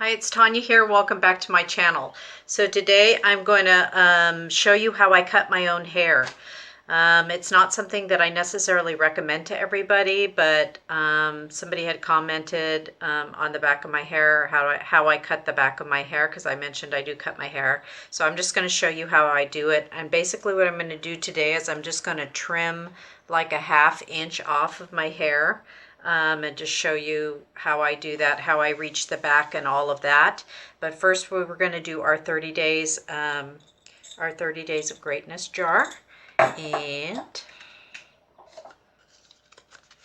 Hi, it's Tanya here. Welcome back to my channel. So today I'm going to show you how I cut my own hair. It's not something that I necessarily recommend to everybody, but somebody had commented on the back of my hair, how I cut the back of my hair, because I mentioned I do cut my hair. So I'm just going to show you how I do it. And basically what I'm going to do today is I'm just going to trim like a 1/2 inch off of my hair. And just show you how I do that, how I reach the back and all of that. But first we're going to do our 30 days of greatness jar. And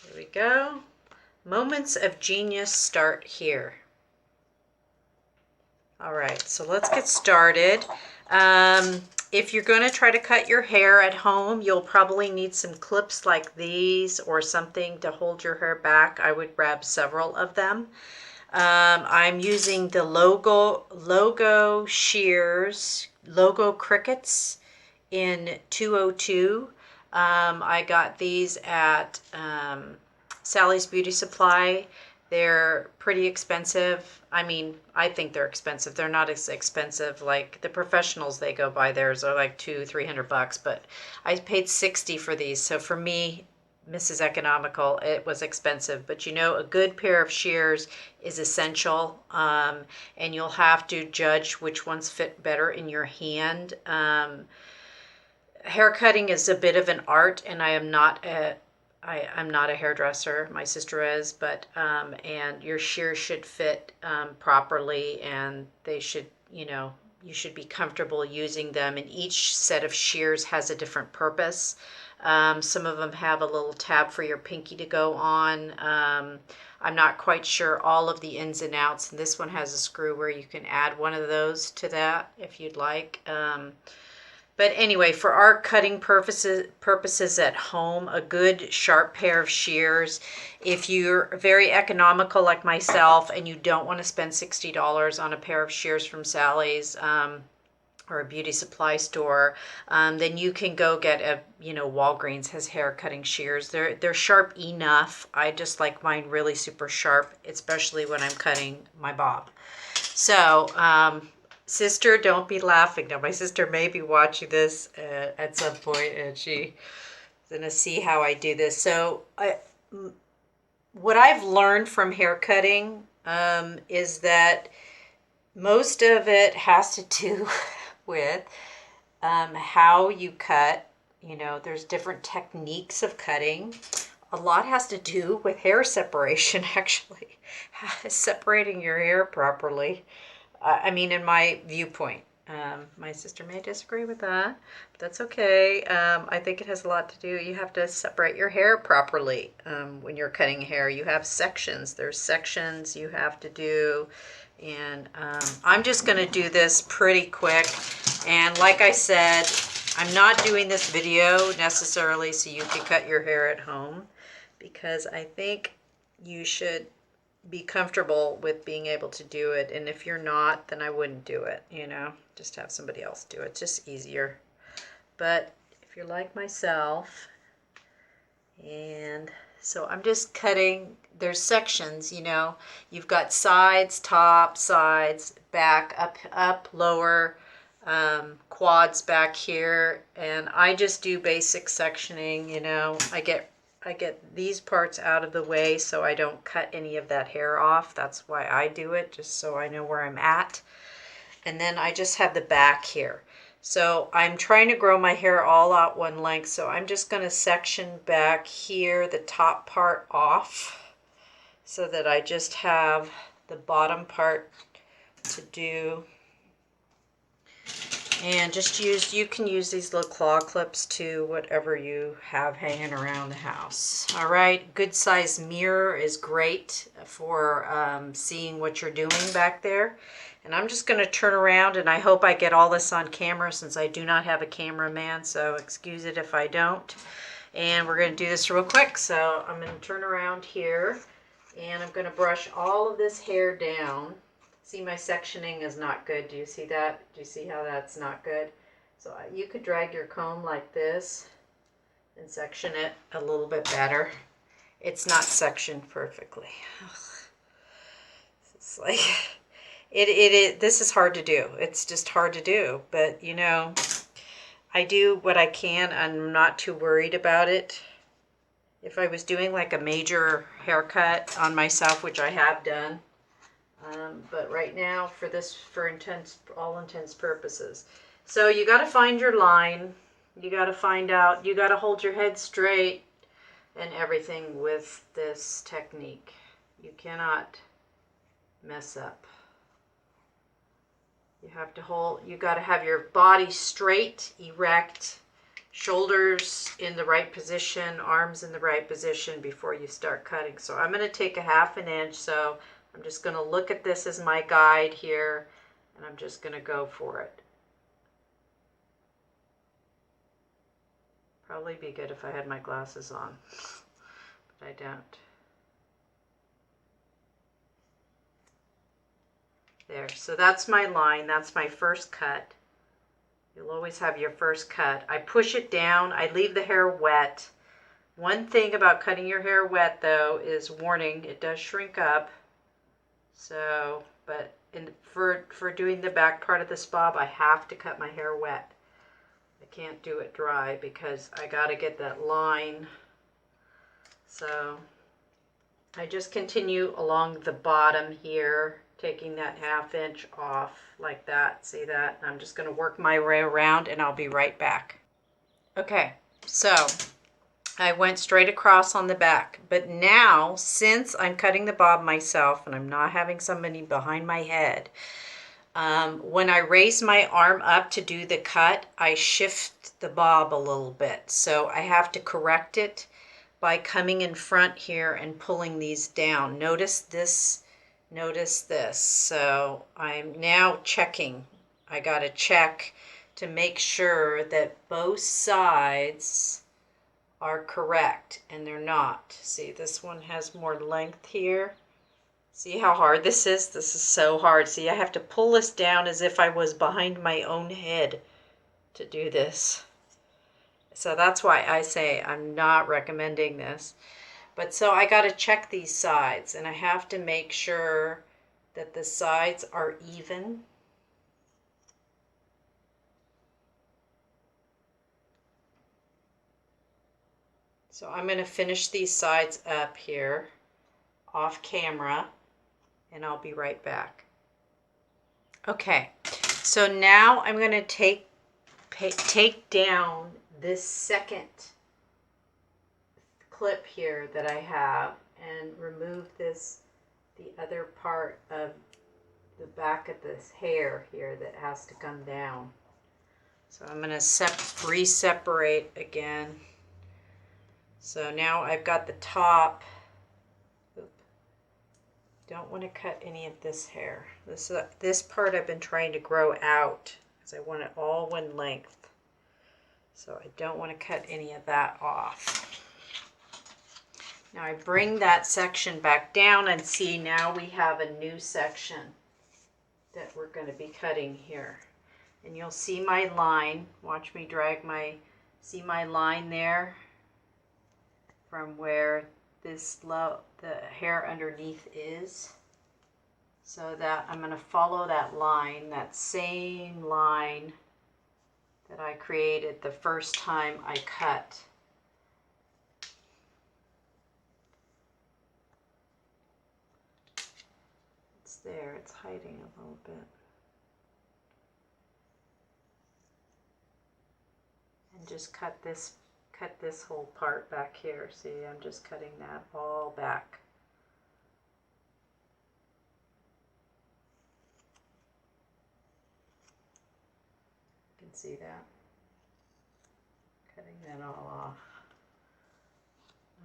here we go. Moments of genius start here. All right, so let's get started. If you're going to try to cut your hair at home, you'll probably need some clips like these or something to hold your hair back. I would grab several of them. I'm using the Logo shears, Logo Crickets in 202. I got these at Sally's Beauty Supply. They're pretty expensive. I mean, I think they're expensive. They're not as expensive like the professionals they go buy. Theirs are like $200-300, but I paid $60 for these. So for me, Mrs. Economical, it was expensive. But you know, a good pair of shears is essential, and you'll have to judge which ones fit better in your hand. Hair cutting is a bit of an art, and I'm not a hairdresser. My sister is, but and your shears should fit properly, and they should, you should be comfortable using them. And each set of shears has a different purpose. Some of them have a little tab for your pinky to go on. I'm not quite sure all of the ins and outs. And this one has a screw where you can add one of those to that if you'd like. But anyway, for our cutting purposes at home, a good sharp pair of shears. If you're very economical like myself and you don't want to spend $60 on a pair of shears from Sally's or a beauty supply store, then you can go get Walgreens has hair cutting shears. They're sharp enough. I just like mine really super sharp, especially when I'm cutting my bob. So, sister, don't be laughing. Now, my sister may be watching this at some point, and she's going to see how I do this. So, what I've learned from hair cutting is that most of it has to do with how you cut. There's different techniques of cutting. A lot has to do with hair separation, actually. Separating your hair properly. I mean, in my viewpoint. My sister may disagree with that, but that's okay. I think it has a lot to do. You have to separate your hair properly when you're cutting hair. You have sections. There's sections you have to do. And I'm just going to do this pretty quick. And like I said, I'm not doing this video necessarily so you can cut your hair at home, because I think you should be comfortable with being able to do it. And if you're not, then I wouldn't do it, just have somebody else do it. It's just easier. But if you're like myself, and so I'm just cutting, there's sections, you've got sides, top, sides, back, up, lower, quads back here. And I just do basic sectioning, I get these parts out of the way so I don't cut any of that hair off. That's why I do it, just so I know where I'm at. And then I just have the back here. So I'm trying to grow my hair all out one length, so I'm just going to section back here the top part off so that I just have the bottom part to do. And just you can use these little claw clips to whatever you have hanging around the house. All right, good size mirror is great for seeing what you're doing back there. And I'm just going to turn around, and I hope I get all this on camera since I do not have a cameraman, so excuse it if I don't. And we're going to do this real quick. So I'm going to turn around here, and I'm going to brush all of this hair down. See, my sectioning is not good. Do you see that? Do you see how that's not good? So you could drag your comb like this and section it a little bit better. It's not sectioned perfectly. It's like, This is hard to do. It's just hard to do, but you know, I do what I can. I'm not too worried about it. If I was doing like a major haircut on myself, which I have done, but right now for all intents purposes. So you got to find your line. You got to find out. You got to hold your head straight and everything with this technique. You cannot mess up. You got to have your body straight, erect, shoulders in the right position, arms in the right position before you start cutting. So I'm going to take a 1/2 inch. So I'm just going to look at this as my guide here, and I'm just going to go for it. Probably be good if I had my glasses on, but I don't. There, so that's my line, that's my first cut. You'll always have your first cut. I push it down, I leave the hair wet. One thing about cutting your hair wet though is, warning, it does shrink up. So, but for doing the back part of this bob, I have to cut my hair wet. I can't do it dry because I gotta get that line. So I just continue along the bottom here, taking that 1/2 inch off like that. See that? I'm just going to work my way around and I'll be right back. Okay, so I went straight across on the back, but now since I'm cutting the bob myself and I'm not having somebody behind my head, when I raise my arm up to do the cut, I shift the bob a little bit. So I have to correct it by coming in front here and pulling these down. Notice this. Notice this. So I'm now checking. I got to check to make sure that both sides are correct, and they're not. See, this one has more length here. See how hard this is? This is so hard. See, I have to pull this down as if I was behind my own head to do this. So that's why I say I'm not recommending this. But so I got to check these sides, and I have to make sure that the sides are even. So I'm going to finish these sides up here off camera, and I'll be right back. Okay, so now I'm going to take down this second clip here that I have and remove the other part of the back of this hair here that has to come down. So I'm going to re-separate again. So now I've got the top. Don't want to cut any of this hair. This part I've been trying to grow out because I want it all one length. So I don't want to cut any of that off. Now I bring that section back down, and see, now we have a new section that we're going to be cutting here. And you'll see my line. Watch me drag see my line there from where the hair underneath is. So that I'm going to follow that line, that same line that I created the first time I cut. It's there, it's hiding a little bit. And just cut this whole part back here. See, I'm just cutting that all back. You can see that. Cutting that all off.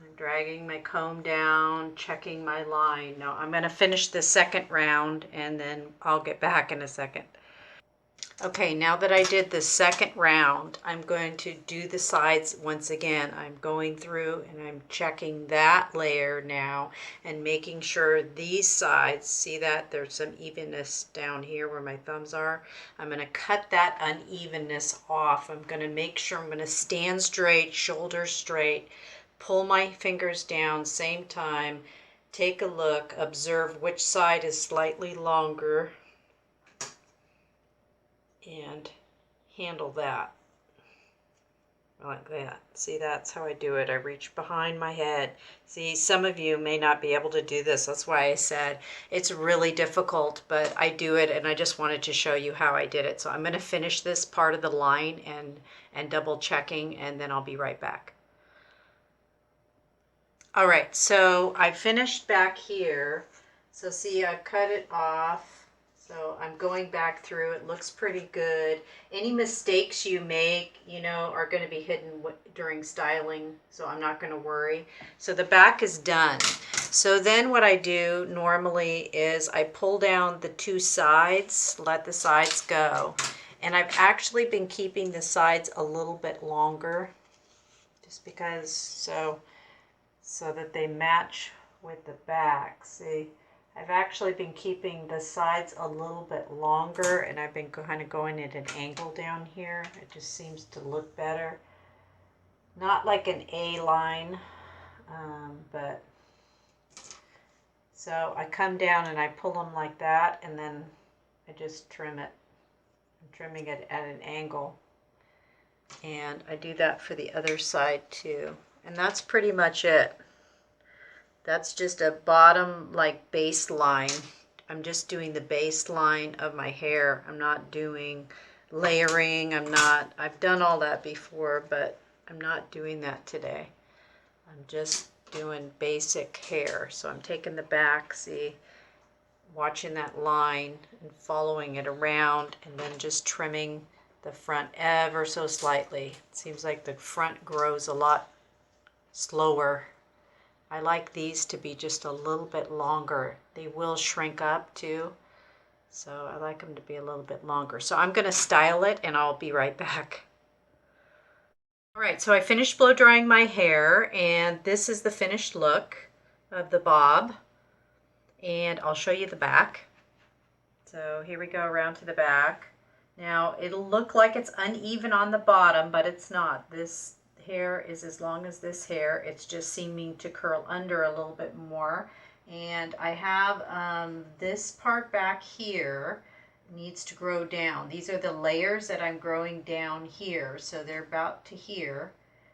I'm dragging my comb down, checking my line. Now I'm going to finish the second round, and then I'll get back in a second. Okay, now that I did the second round, I'm going to do the sides once again. I'm going through and I'm checking that layer now and making sure these sides, see that there's some evenness down here where my thumbs are. I'm going to cut that unevenness off. I'm going to make sure I'm going to stand straight, shoulders straight, pull my fingers down, same time, take a look, observe which side is slightly longer. and handle that like that. See, that's how I do it. I reach behind my head. See, some of you may not be able to do this. That's why I said it's really difficult, but I do it, and I just wanted to show you how I did it. So I'm going to finish this part of the line and double checking, and then I'll be right back. All right, so I finished back here. So see, I've cut it off. So I'm going back through. It looks pretty good. Any mistakes you make, you know, are going to be hidden during styling, so I'm not going to worry. So the back is done. So then what I do normally is I pull down the two sides, let the sides go. And I've actually been keeping the sides a little bit longer, just because so that they match with the back. See? I've actually been keeping the sides a little bit longer, and I've been kind of going at an angle down here. It just seems to look better. Not like an A line, but so I come down and I pull them like that, and then I just trim it. I'm trimming it at an angle, and I do that for the other side too. And that's pretty much it. That's just a bottom like baseline. I'm just doing the baseline of my hair. I'm not doing layering. I've done all that before, but I'm not doing that today. I'm just doing basic hair. So I'm taking the back, see, watching that line and following it around, and then just trimming the front ever so slightly. It seems like the front grows a lot slower. I like these to be just a little bit longer. They will shrink up too, so I like them to be a little bit longer. So I'm going to style it, and I'll be right back. All right, so I finished blow drying my hair, and this is the finished look of the bob, and I'll show you the back. So here we go around to the back. Now it'll look like it's uneven on the bottom, but it's not. This hair is as long as this hair. It's just seeming to curl under a little bit more. And I have this part back here needs to grow down. These are the layers that I'm growing down here. So they're about to here.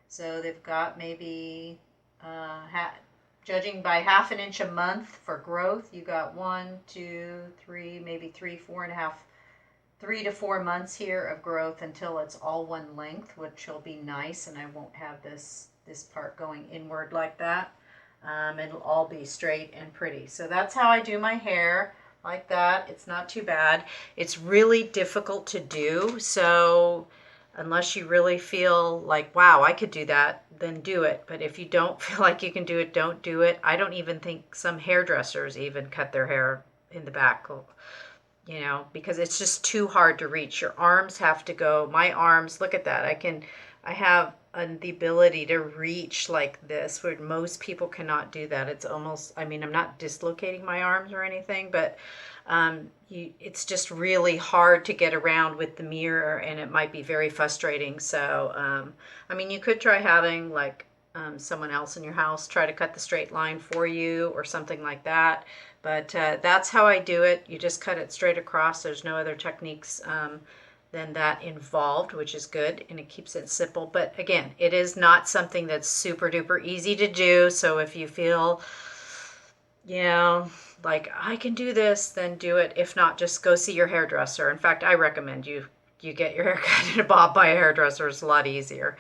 So they've got maybe, judging by 1/2 inch a month for growth, you got 1, 2, 3, maybe 3, 4.5, 3 to 4 months here of growth until it's all one length, which will be nice, and I won't have this part going inward like that. It'll all be straight and pretty. So that's how I do my hair, like that. It's not too bad. It's really difficult to do, so unless you really feel like, wow, I could do that, then do it. But if you don't feel like you can do it, don't do it. I don't even think some hairdressers even cut their hair in the back, you know, because it's just too hard to reach. Your arms have to go. My arms, look at that. I have the ability to reach like this, where most people cannot do that. It's almost, I mean, I'm not dislocating my arms or anything, but it's just really hard to get around with the mirror, and it might be very frustrating. So, I mean, you could try having like someone else in your house try to cut the straight line for you or something like that. But that's how I do it. You just cut it straight across. There's no other techniques than that involved, which is good, and it keeps it simple. But again, it is not something that's super duper easy to do. So if you feel, you know, like I can do this, then do it. If not, just go see your hairdresser. In fact, I recommend you get your hair cut in a bob by a hairdresser. It's a lot easier.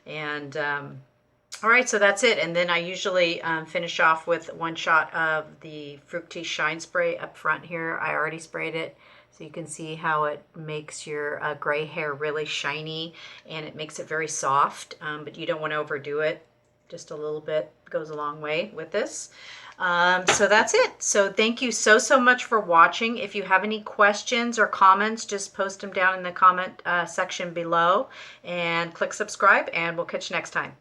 And all right, so that's it. And then I usually finish off with one shot of the Fructis Shine Spray up front here. I already sprayed it, so you can see how it makes your gray hair really shiny, and it makes it very soft, but you don't want to overdo it. Just a little bit goes a long way with this. So that's it. So thank you so much for watching. If you have any questions or comments, just post them down in the comment section below, and click subscribe, and we'll catch you next time.